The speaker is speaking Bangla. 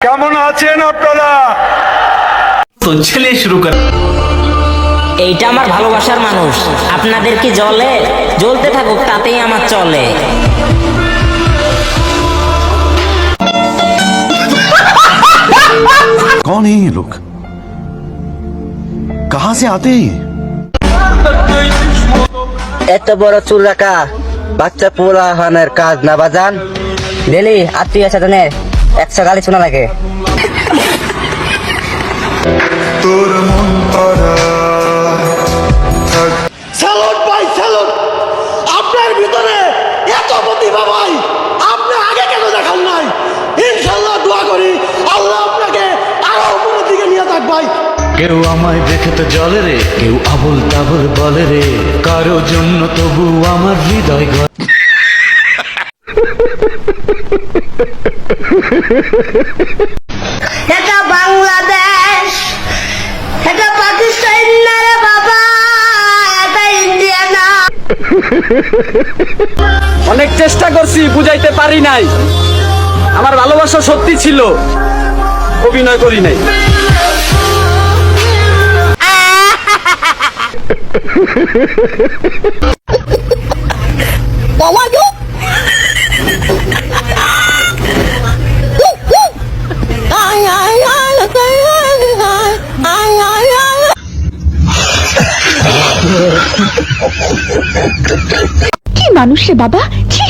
কেমন আছেন আপনারা? তো চলিয়ে শুরু কর। এইটা আমার ভালোবাসার মানুষ, আপনাদের কি জ্বলে? জ্বলতে থাকুক, তাতেই আমার চলে। कौन है ये लोग? कहां से आते हैं? এত বড় চুল রাখা বাচ্চা পোলা হানের কাজ না বাজান। ডেলি আত্মীয় স্বজনের 100 গালি শোনা লাগে। স্যালুট ভাই, স্যালুট। আপনার ভিতরে এত প্রতিভা ভাই, আপনি আগে কেন দেখান নাই? ইনশাল্লাহ দোয়া করি আল্লাহ আপনাকে আরো উপরের দিকে নিয়ে থাক ভাই। কেউ আমায় দেখে তো জলে রে, কেউ আবল তাবল বলে রে, কারো জন্য তবু আমার হৃদয় এটা বাংলাদেশ, এটা পাকিস্তান না রে বাবা, এটা ইন্ডিয়া না। অনেক চেষ্টা করছি, বুঝাইতে পারি নাই। আমার ভালোবাসা সত্যি ছিল, অভিনয় করি নাই। কি মানুষ রে বাবা, কি